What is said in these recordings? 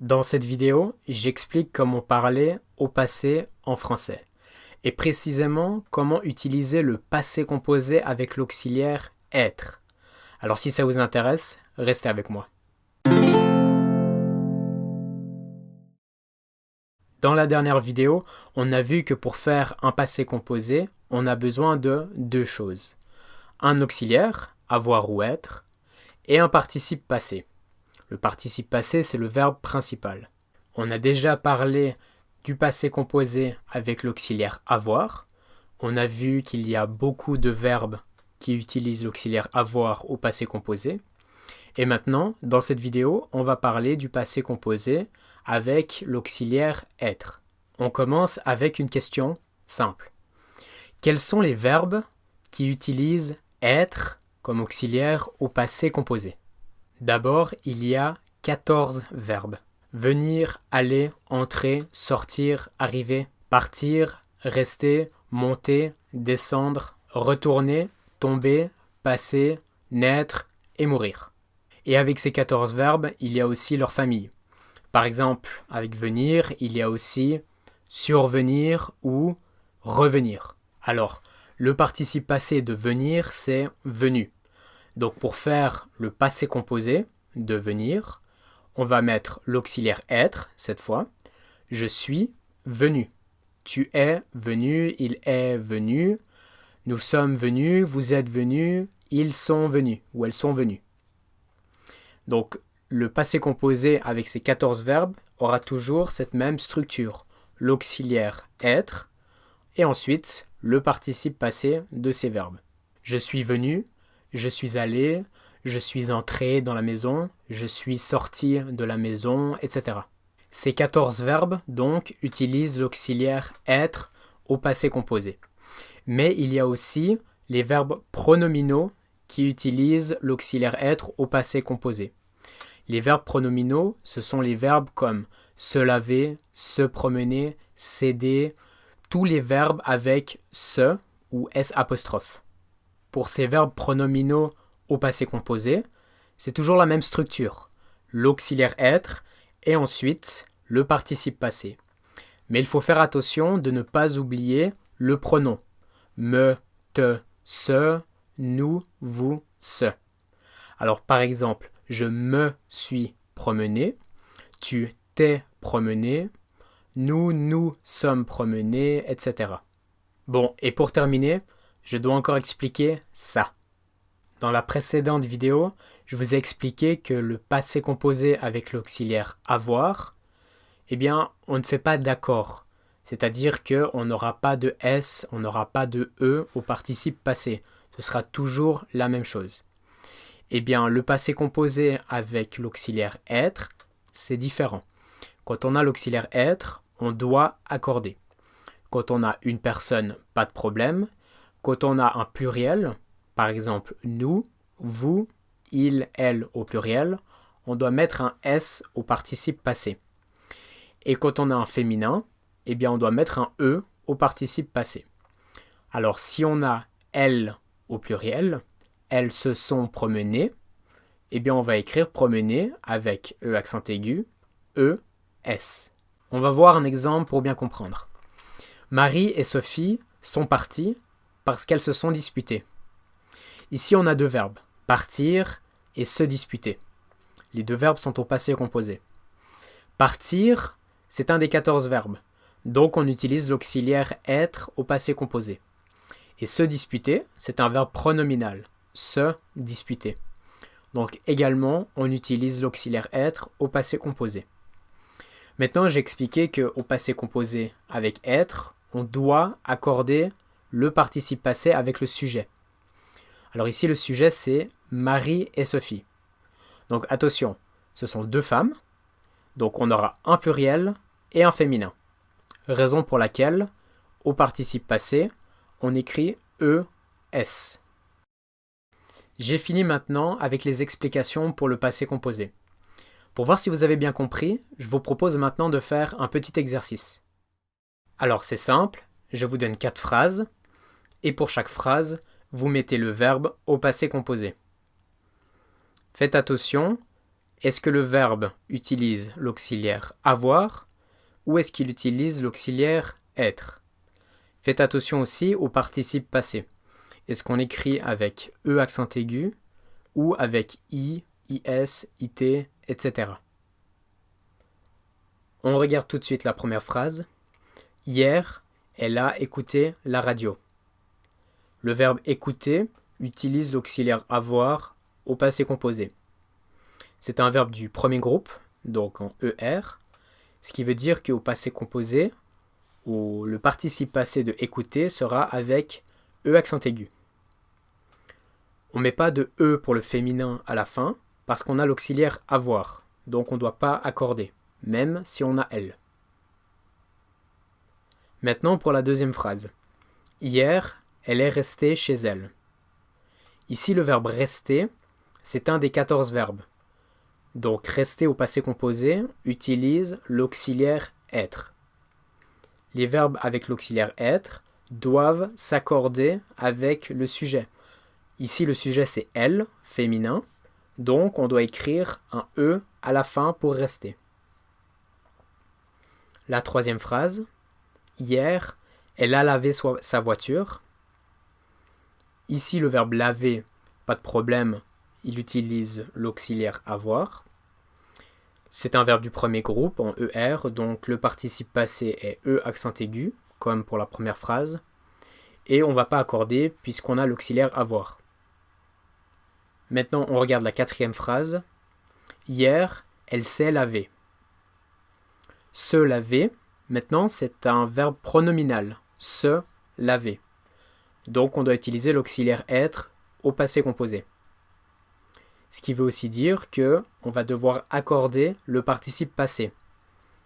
Dans cette vidéo, j'explique comment parler au passé en français, et précisément comment utiliser le passé composé avec l'auxiliaire être. Alors si ça vous intéresse, restez avec moi. Dans la dernière vidéo, on a vu que pour faire un passé composé, on a besoin de deux choses. Un auxiliaire, avoir ou être, et un participe passé. Le participe passé, c'est le verbe principal. On a déjà parlé du passé composé avec l'auxiliaire avoir. On a vu qu'il y a beaucoup de verbes qui utilisent l'auxiliaire avoir au passé composé. Et maintenant, dans cette vidéo, on va parler du passé composé avec l'auxiliaire être. On commence avec une question simple. Quels sont les verbes qui utilisent être comme auxiliaire au passé composé? D'abord, il y a 14 verbes. Venir, aller, entrer, sortir, arriver, partir, rester, monter, descendre, retourner, tomber, passer, naître et mourir. Et avec ces 14 verbes, il y a aussi leur famille. Par exemple, avec venir, il y a aussi survenir ou revenir. Alors, le participe passé de venir, c'est venu. Donc pour faire le passé composé, de venir, on va mettre l'auxiliaire être, cette fois. Je suis venu. Tu es venu, il est venu. Nous sommes venus, vous êtes venus, ils sont venus ou elles sont venues. Donc le passé composé avec ces 14 verbes aura toujours cette même structure. L'auxiliaire être et ensuite le participe passé de ces verbes. Je suis venu, je suis allé, je suis entré dans la maison, je suis sorti de la maison, etc. Ces 14 verbes, donc, utilisent l'auxiliaire être au passé composé. Mais il y a aussi les verbes pronominaux qui utilisent l'auxiliaire être au passé composé. Les verbes pronominaux, ce sont les verbes comme se laver, se promener, s'aider, tous les verbes avec se ou s apostrophe. Pour ces verbes pronominaux au passé composé, c'est toujours la même structure. L'auxiliaire être et ensuite le participe passé. Mais il faut faire attention de ne pas oublier le pronom. Me, te, ce, nous, vous, ce. Alors par exemple, je me suis promené, tu t'es promené, nous sommes promenés, etc. Bon, et pour terminer, je dois encore expliquer ça. Dans la précédente vidéo, je vous ai expliqué que le passé composé avec l'auxiliaire avoir, eh bien, on ne fait pas d'accord. C'est-à-dire qu'on n'aura pas de S, on n'aura pas de E au participe passé. Ce sera toujours la même chose. Eh bien, le passé composé avec l'auxiliaire être, c'est différent. Quand on a l'auxiliaire être, on doit accorder. Quand on a une personne, pas de problème. Quand on a un pluriel, par exemple nous, vous, il, elle au pluriel, on doit mettre un S au participe passé. Et quand on a un féminin, eh bien on doit mettre un E au participe passé. Alors si on a elles au pluriel, elles se sont promenées, eh bien on va écrire promener avec E accent aigu, E, S. On va voir un exemple pour bien comprendre. Marie et Sophie sont parties parce qu'elles se sont disputées. Ici, on a deux verbes, partir et se disputer. Les deux verbes sont au passé composé. Partir, c'est un des 14 verbes, donc on utilise l'auxiliaire être au passé composé. Et se disputer, c'est un verbe pronominal, se disputer. Donc également, on utilise l'auxiliaire être au passé composé. Maintenant, j'ai expliqué qu'au passé composé avec être, on doit accorder le participe passé avec le sujet. Alors ici, le sujet, c'est Marie et Sophie. Donc attention, ce sont deux femmes. Donc on aura un pluriel et un féminin. Raison pour laquelle, au participe passé, on écrit ES. J'ai fini maintenant avec les explications pour le passé composé. Pour voir si vous avez bien compris, je vous propose maintenant de faire un petit exercice. Alors c'est simple, je vous donne 4 phrases, et pour chaque phrase, vous mettez le verbe au passé composé. Faites attention, est-ce que le verbe utilise l'auxiliaire avoir ou est-ce qu'il utilise l'auxiliaire être? Faites attention aussi au participe passé. Est-ce qu'on écrit avec E accent aigu ou avec I, IS, IT, etc. On regarde tout de suite la première phrase. Hier, elle a écouté la radio. Le verbe écouter utilise l'auxiliaire avoir au passé composé. C'est un verbe du premier groupe, donc en ER, ce qui veut dire qu'au passé composé, le participe passé de écouter sera avec E accent aigu. On ne met pas de E pour le féminin à la fin parce qu'on a l'auxiliaire avoir, donc on ne doit pas accorder, même si on a elle. Maintenant pour la deuxième phrase. Hier, elle est restée chez elle. Ici le verbe rester, c'est un des 14 verbes. Donc rester au passé composé utilise l'auxiliaire être. Les verbes avec l'auxiliaire être doivent s'accorder avec le sujet. Ici le sujet c'est elle, féminin, donc on doit écrire un E à la fin pour rester. La troisième phrase. Hier, elle a lavé sa voiture. Ici le verbe laver, pas de problème, il utilise l'auxiliaire avoir. C'est un verbe du premier groupe en ER, donc le participe passé est E accent aigu, comme pour la première phrase. Et on ne va pas accorder puisqu'on a l'auxiliaire avoir. Maintenant on regarde la quatrième phrase. Hier, elle s'est lavée. Se laver, maintenant c'est un verbe pronominal. Se laver. Donc on doit utiliser l'auxiliaire être au passé composé. Ce qui veut aussi dire que on va devoir accorder le participe passé.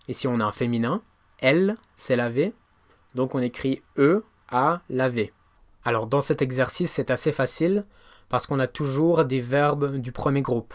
Et si on a un féminin, elle s'est lavée, donc on écrit E a lavé. Alors dans cet exercice c'est assez facile parce qu'on a toujours des verbes du premier groupe.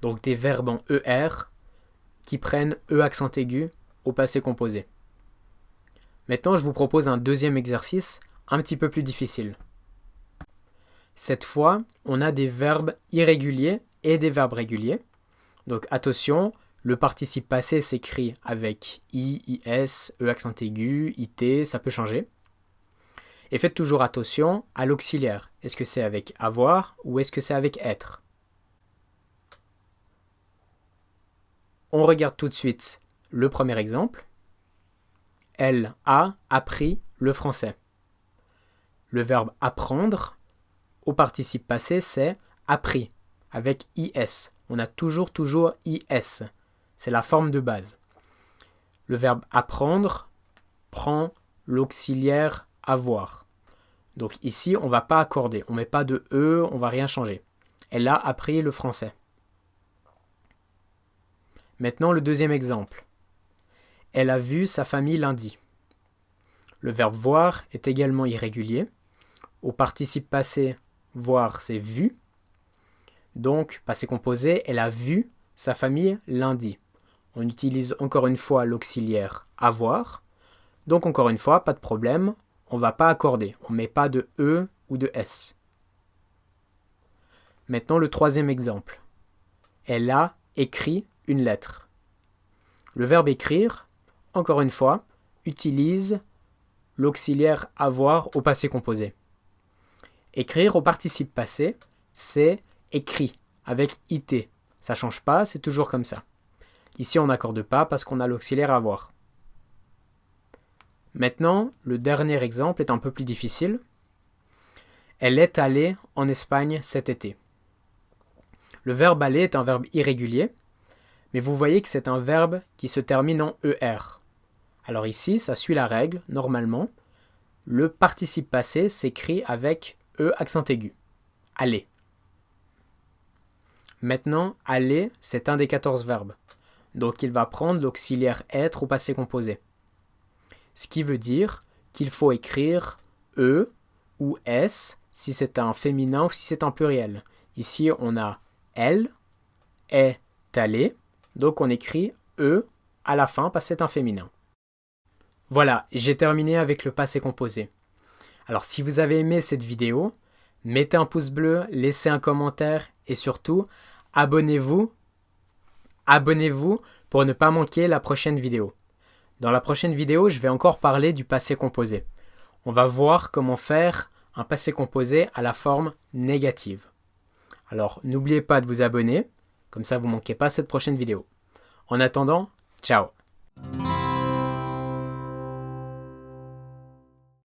Donc des verbes en ER qui prennent E accent aigu au passé composé. Maintenant je vous propose un deuxième exercice un petit peu plus difficile. Cette fois, on a des verbes irréguliers et des verbes réguliers. Donc attention, le participe passé s'écrit avec I, IS, E accent aigu, IT, ça peut changer. Et faites toujours attention à l'auxiliaire. Est-ce que c'est avec avoir ou est-ce que c'est avec être? On regarde tout de suite le premier exemple. Elle a appris le français. Le verbe apprendre, au participe passé, c'est appris, avec IS. On a toujours IS. C'est la forme de base. Le verbe apprendre prend l'auxiliaire avoir. Donc ici, on ne va pas accorder. On ne met pas de E, on ne va rien changer. Elle a appris le français. Maintenant, le deuxième exemple. Elle a vu sa famille lundi. Le verbe voir est également irrégulier. Au participe passé, voir, c'est vu. Donc, passé composé, elle a vu sa famille lundi. On utilise encore une fois l'auxiliaire avoir. Donc, encore une fois, pas de problème, on ne va pas accorder. On ne met pas de E ou de S. Maintenant, le troisième exemple. Elle a écrit une lettre. Le verbe écrire, encore une fois, utilise l'auxiliaire avoir au passé composé. Écrire au participe passé, c'est écrit, avec IT. Ça ne change pas, c'est toujours comme ça. Ici, on n'accorde pas parce qu'on a l'auxiliaire avoir. Maintenant, le dernier exemple est un peu plus difficile. Elle est allée en Espagne cet été. Le verbe aller est un verbe irrégulier, mais vous voyez que c'est un verbe qui se termine en ER. Alors ici, ça suit la règle, normalement. Le participe passé s'écrit avec E accent aigu. Aller. Maintenant, aller, c'est un des 14 verbes. Donc il va prendre l'auxiliaire être au passé composé. Ce qui veut dire qu'il faut écrire E ou S si c'est un féminin ou si c'est un pluriel. Ici, on a elle est allée, donc on écrit E à la fin parce que c'est un féminin. Voilà, j'ai terminé avec le passé composé. Alors si vous avez aimé cette vidéo, mettez un pouce bleu, laissez un commentaire et surtout, abonnez-vous abonnez-vous pour ne pas manquer la prochaine vidéo. Dans la prochaine vidéo, je vais encore parler du passé composé. On va voir comment faire un passé composé à la forme négative. Alors, n'oubliez pas de vous abonner, comme ça vous ne manquez pas cette prochaine vidéo. En attendant, ciao!